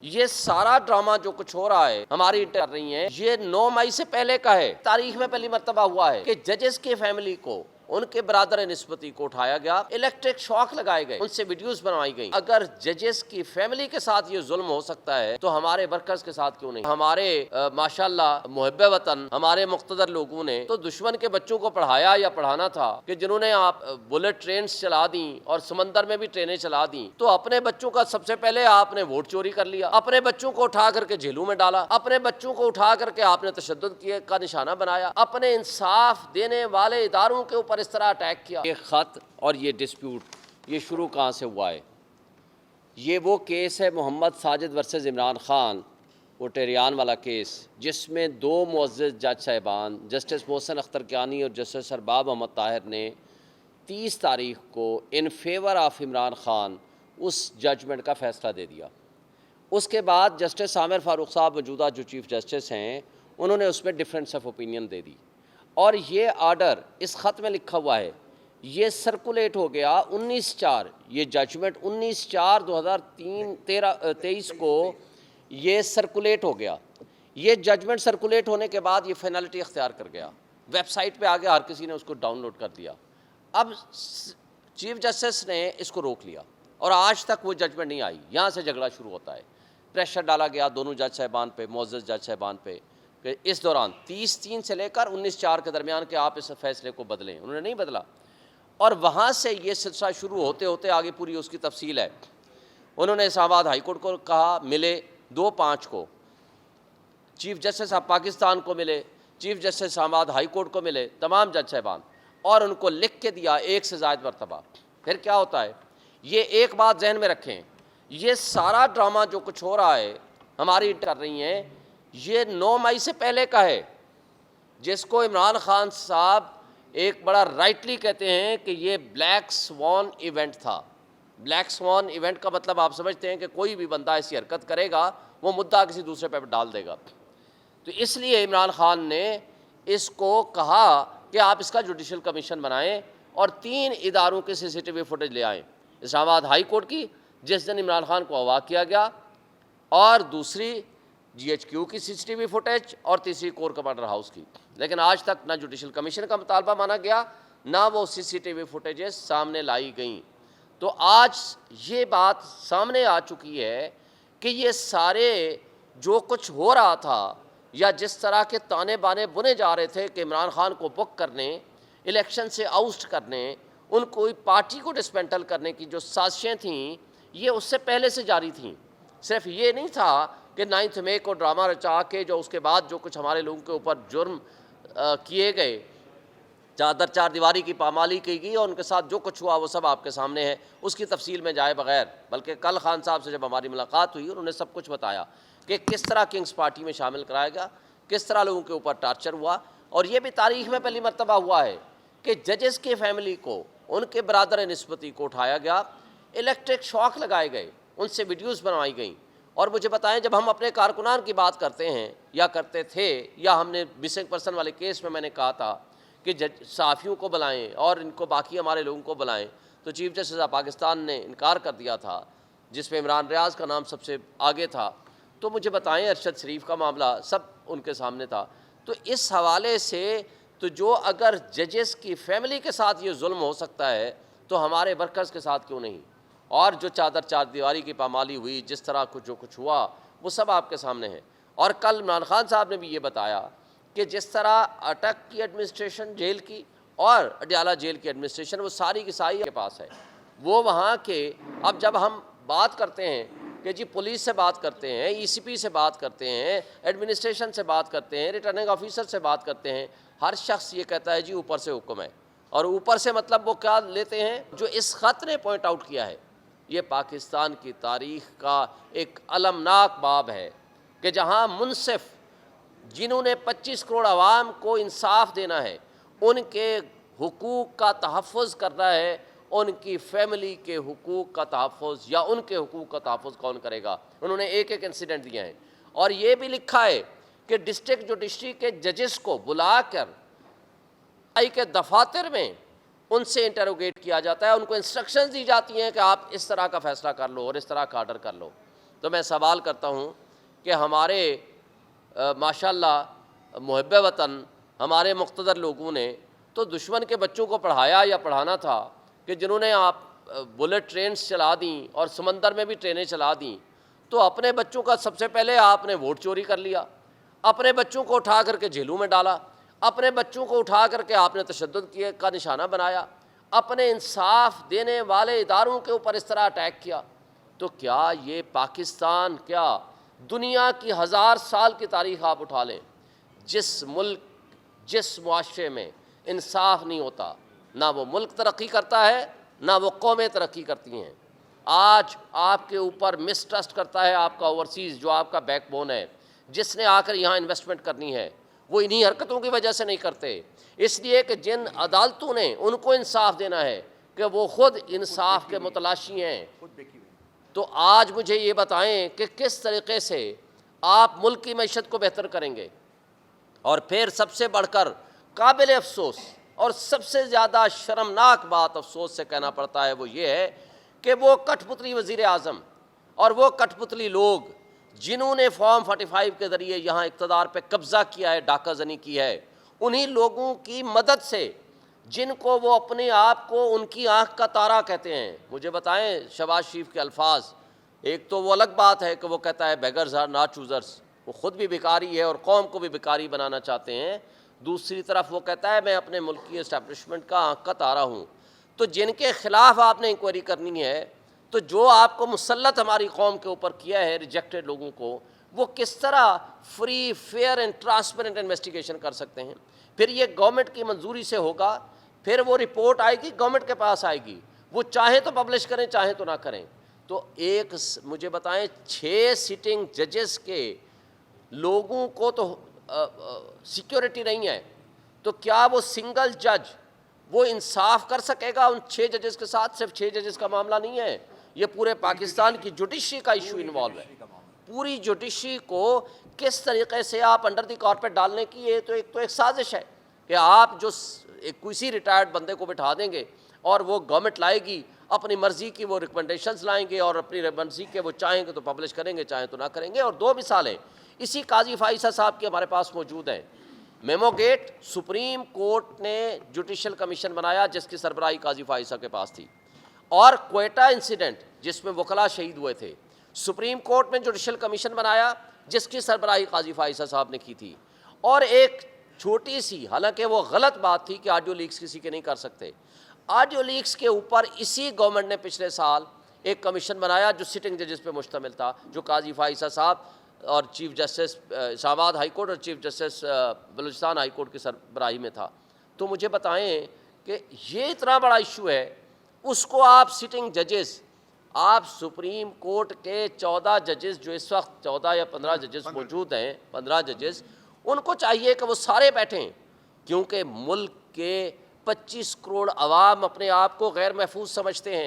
یہ سارا ڈرامہ جو کچھ ہو رہا ہے ہماری کر رہی ہیں، یہ 9 مئی سے پہلے کا ہے۔ تاریخ میں پہلی مرتبہ ہوا ہے کہ ججز کی فیملی کو، ان کے برادر نسبتی کو اٹھایا گیا، الیکٹرک شاک لگائے گئے، ان سے ویڈیوز بنوائی گئی۔ اگر ججز کی فیملی کے ساتھ یہ ظلم ہو سکتا ہے تو ہمارے ورکرز کے ساتھ کیوں نہیں؟ ہمارے ماشاءاللہ محب وطن ہمارے مقتدر لوگوں نے تو دشمن کے بچوں کو پڑھایا یا پڑھانا تھا کہ جنہوں نے آپ بلٹ ٹرینز چلا دیں اور سمندر میں بھی ٹرینیں چلا دیں، تو اپنے بچوں کا سب سے پہلے آپ نے ووٹ چوری کر لیا، اپنے بچوں کو اٹھا کر کے جیلوں میں ڈالا، اپنے بچوں کو اٹھا کر کے آپ نے تشدد کا نشانہ بنایا، اپنے انصاف دینے والے اداروں کے اوپر اس طرح اٹیک کیا۔ یہ خط اور یہ ڈسپیوٹ یہ شروع کہاں سے ہوا ہے؟ یہ وہ کیس ہے محمد ساجد ورسز عمران خان، وہ ٹیریان والا کیس، جس میں 2 معزز جج صاحبان جسٹس محسن اختر کیانی اور جسٹس ارباب محمد طاہر نے 30 تاریخ کو in favour of Imran Khan اس ججمنٹ کا فیصلہ دے دیا۔ اس کے بعد جسٹس عامر فاروق صاحب موجودہ جو چیف جسٹس ہیں، انہوں نے اس میں ڈفرینس آف اوپینین دے دی، اور یہ آرڈر اس خط میں لکھا ہوا ہے، یہ سرکولیٹ ہو گیا 19/4، یہ ججمنٹ 19/4/2023 کو یہ سرکولیٹ ہو گیا۔ یہ ججمنٹ سرکولیٹ ہونے کے بعد یہ فینالٹی اختیار کر گیا، ویب سائٹ پہ آ گیا، ہر کسی نے اس کو ڈاؤن لوڈ کر دیا۔ اب چیف جسٹس نے اس کو روک لیا اور آج تک وہ ججمنٹ نہیں آئی۔ یہاں سے جھگڑا شروع ہوتا ہے، پریشر ڈالا گیا دونوں جج صاحبان پہ، معزز جج صاحبان پہ، کہ اس دوران 30/3 سے لے کر 19/4 کے درمیان کہ آپ اس فیصلے کو بدلیں۔ انہوں نے نہیں بدلا، اور وہاں سے یہ سلسلہ شروع ہوتے ہوتے آگے پوری اس کی تفصیل ہے۔ انہوں نے اسلام آباد ہائی کورٹ کو کہا ملے 2/5 کو، چیف جسٹس آف پاکستان کو ملے، چیف جسٹس اسلام آباد ہائی کورٹ کو ملے، تمام جج صاحبان، اور ان کو لکھ کے دیا 1 سے زائد مرتبہ۔ پھر کیا ہوتا ہے؟ یہ ایک بات ذہن میں رکھیں، یہ سارا ڈرامہ جو کچھ ہو رہا ہے ہماری کر رہی ہیں، یہ 9 مئی سے پہلے کا ہے، جس کو عمران خان صاحب ایک بڑا رائٹلی کہتے ہیں کہ یہ بلیک سوان ایونٹ تھا۔ بلیک سوان ایونٹ کا مطلب آپ سمجھتے ہیں کہ کوئی بھی بندہ ایسی حرکت کرے گا وہ مدعا کسی دوسرے پہ ڈال دے گا، تو اس لیے عمران خان نے اس کو کہا کہ آپ اس کا جوڈیشل کمیشن بنائیں اور 3 اداروں کے CCTV فوٹیج لے آئیں، اسلام آباد ہائی کورٹ کی جس دن عمران خان کو اغوا کیا گیا، اور دوسری GHQ کی CCTV فوٹیج، اور تیسری کور کمانڈر ہاؤس کی۔ لیکن آج تک نہ جوڈیشل کمیشن کا مطالبہ مانا گیا، نہ وہ CCTV فوٹیجز سامنے لائی گئیں۔ تو آج یہ بات سامنے آ چکی ہے کہ یہ سارے جو کچھ ہو رہا تھا، یا جس طرح کے تانے بانے بنے جا رہے تھے کہ عمران خان کو بک کرنے، الیکشن سے آؤسٹ کرنے، ان کو پارٹی کو ڈسمینٹل کرنے کی جو سازشیں تھیں، یہ اس سے پہلے سے جاری تھیں۔ صرف یہ نہیں تھا کہ 9 مئی کو ڈرامہ رچا کے جو اس کے بعد جو کچھ ہمارے لوگوں کے اوپر جرم کیے گئے، چادر 4 دیواری کی پامالی کی گئی، اور ان کے ساتھ جو کچھ ہوا وہ سب آپ کے سامنے ہے، اس کی تفصیل میں جائے بغیر، بلکہ کل خان صاحب سے جب ہماری ملاقات ہوئی انہوں نے سب کچھ بتایا کہ کس طرح کنگز پارٹی میں شامل کرایا گیا، کس طرح لوگوں کے اوپر ٹارچر ہوا، اور یہ بھی تاریخ میں پہلی مرتبہ ہوا ہے کہ ججز کی فیملی کو، ان کے برادر نسبتی کو اٹھایا گیا، الیکٹرک شاک لگائے گئے، ان سے ویڈیوز بنوائی گئیں۔ اور مجھے بتائیں، جب ہم اپنے کارکنان کی بات کرتے ہیں یا کرتے تھے، یا ہم نے مسنگ پرسن والے کیس میں نے کہا تھا کہ صحافیوں کو بلائیں اور ان کو باقی ہمارے لوگوں کو بلائیں، تو چیف جسٹس آف پاکستان نے انکار کر دیا تھا، جس میں عمران ریاض کا نام سب سے آگے تھا۔ تو مجھے بتائیں، ارشد شریف کا معاملہ سب ان کے سامنے تھا۔ تو اس حوالے سے تو جو اگر ججز کی فیملی کے ساتھ یہ ظلم ہو سکتا ہے تو ہمارے ورکرز کے ساتھ کیوں نہیں؟ اور جو چادر 4 دیواری کی پامالی ہوئی، جس طرح جو کچھ ہوا، وہ سب آپ کے سامنے ہے۔ اور کل عمران خان صاحب نے بھی یہ بتایا کہ جس طرح اٹک کی ایڈمنسٹریشن جیل کی اور اڈیالہ جیل کی ایڈمنسٹریشن، وہ ساری کی ساری کے پاس ہے، وہ وہاں کے۔ اب جب ہم بات کرتے ہیں کہ جی پولیس سے بات کرتے ہیں، ECP سے بات کرتے ہیں، ایڈمنسٹریشن سے بات کرتے ہیں، ریٹرننگ آفیسر سے بات کرتے ہیں، ہر شخص یہ کہتا ہے جی اوپر سے حکم ہے۔ اور اوپر سے مطلب وہ کیا لیتے ہیں؟ جو اس خط نے پوائنٹ آؤٹ کیا ہے، یہ پاکستان کی تاریخ کا ایک المناک باب ہے کہ جہاں منصف، جنہوں نے 25 کروڑ عوام کو انصاف دینا ہے، ان کے حقوق کا تحفظ کرنا ہے، ان کی فیملی کے حقوق کا تحفظ یا ان کے حقوق کا تحفظ کون کرے گا؟ انہوں نے ایک انسیڈنٹ دیا ہے، اور یہ بھی لکھا ہے کہ ڈسٹرکٹ جوڈیشری کے ججز کو بلا کر کے دفاتر میں ان سے انٹروگیٹ کیا جاتا ہے، ان کو انسٹرکشنز دی جاتی ہیں کہ آپ اس طرح کا فیصلہ کر لو اور اس طرح کا آرڈر کر لو۔ تو میں سوال کرتا ہوں کہ ہمارے ماشاءاللہ محب وطن ہمارے مقتدر لوگوں نے تو دشمن کے بچوں کو پڑھایا یا پڑھانا تھا کہ جنہوں نے آپ بلٹ ٹرینز چلا دیں اور سمندر میں بھی ٹرینیں چلا دیں، تو اپنے بچوں کا سب سے پہلے آپ نے ووٹ چوری کر لیا، اپنے بچوں کو اٹھا کر کے جیلوں میں ڈالا، اپنے بچوں کو اٹھا کر کے آپ نے تشدد کیے کا نشانہ بنایا، اپنے انصاف دینے والے اداروں کے اوپر اس طرح اٹیک کیا۔ تو کیا یہ پاکستان، کیا دنیا کی 1000 سال کی تاریخ آپ اٹھا لیں، جس ملک جس معاشرے میں انصاف نہیں ہوتا، نہ وہ ملک ترقی کرتا ہے نہ وہ قومیں ترقی کرتی ہیں۔ آج آپ کے اوپر مسٹرسٹ کرتا ہے آپ کا اوورسیز، جو آپ کا بیک بون ہے، جس نے آ کر یہاں انویسٹمنٹ کرنی ہے، وہ انہی حرکتوں کی وجہ سے نہیں کرتے، اس لیے کہ جن عدالتوں نے ان کو انصاف دینا ہے کہ وہ خود انصاف کے متلاشی ہیں۔ تو آج مجھے یہ بتائیں کہ کس طریقے سے آپ ملک کی معیشت کو بہتر کریں گے۔ اور پھر سب سے بڑھ کر قابل افسوس اور سب سے زیادہ شرمناک بات افسوس سے کہنا پڑتا ہے، وہ یہ ہے کہ وہ کٹھ پتلی وزیر اعظم اور وہ کٹھ پتلی لوگ جنہوں نے فارم 45 کے ذریعے یہاں اقتدار پہ قبضہ کیا ہے، ڈاکہ زنی کی ہے، انہی لوگوں کی مدد سے جن کو وہ اپنے آپ کو ان کی آنکھ کا تارا کہتے ہیں۔ مجھے بتائیں شہباز شریف کے الفاظ، ایک تو وہ الگ بات ہے کہ وہ کہتا ہے بیگرز آر ناٹ چوزرز، وہ خود بھی بھکاری ہے اور قوم کو بھی بھکاری بنانا چاہتے ہیں، دوسری طرف وہ کہتا ہے میں اپنے ملک کی اسٹیبلشمنٹ کا آنکھ کا تارا ہوں۔ تو جن کے خلاف آپ نے انکوائری کرنی ہے، تو جو آپ کو مسلط ہماری قوم کے اوپر کیا ہے ریجیکٹڈ لوگوں کو، وہ کس طرح free fair and transparent investigation کر سکتے ہیں؟ پھر یہ گورنمنٹ کی منظوری سے ہوگا، پھر وہ رپورٹ آئے گی، گورنمنٹ کے پاس آئے گی، وہ چاہیں تو پبلش کریں چاہیں تو نہ کریں۔ تو ایک مجھے بتائیں 6 سٹنگ ججز کے لوگوں کو تو سیکیورٹی نہیں ہے، تو کیا وہ سنگل جج وہ انصاف کر سکے گا ان 6 ججز کے ساتھ؟ صرف 6 ججز کا معاملہ نہیں ہے، یہ پورے پاکستان کی جوڈیشری کا ایشو انوالو ہے۔ پوری جوڈیشری کو کس طریقے سے آپ انڈر دی کارپیٹ ڈالنے کی، یہ تو ایک سازش ہے کہ آپ جو کسی ریٹائرڈ بندے کو بٹھا دیں گے اور وہ گورنمنٹ لائے گی اپنی مرضی کی، وہ ریکمنڈیشنز لائیں گے اور اپنی مرضی کے وہ چاہیں گے تو پبلش کریں گے چاہیں تو نہ کریں گے۔ اور 2 مثالیں اسی قاضی فائزہ صاحب کی ہمارے پاس موجود ہیں۔ میمو گیٹ، سپریم کورٹ نے جوڈیشل کمیشن بنایا جس کی سربراہی قاضی فائزہ کے پاس تھی، اور کوئٹہ انسیڈنٹ جس میں وکلاء شہید ہوئے تھے، سپریم کورٹ میں جوڈیشل کمیشن بنایا جس کی سربراہی قاضی فائزہ صاحب نے کی تھی۔ اور ایک چھوٹی سی، حالانکہ وہ غلط بات تھی کہ آڈیو لیکس کسی کے نہیں کر سکتے، آڈیو لیکس کے اوپر اسی گورنمنٹ نے پچھلے سال ایک کمیشن بنایا جو سٹنگ ججز پہ مشتمل تھا، جو قاضی فائزہ صاحب اور چیف جسٹس اسلام آباد ہائی کورٹ اور chief justice Balochistan high court کی سربراہی میں تھا۔ تو مجھے بتائیں کہ یہ اتنا بڑا ایشو ہے، اس کو آپ سٹنگ ججز، آپ سپریم کورٹ کے 14 ججز جو اس وقت 14 یا 15 ججز موجود ہیں، 15 ججز، ان کو چاہیے کہ وہ سارے بیٹھیں، کیونکہ ملک کے 25 کروڑ عوام اپنے آپ کو غیر محفوظ سمجھتے ہیں۔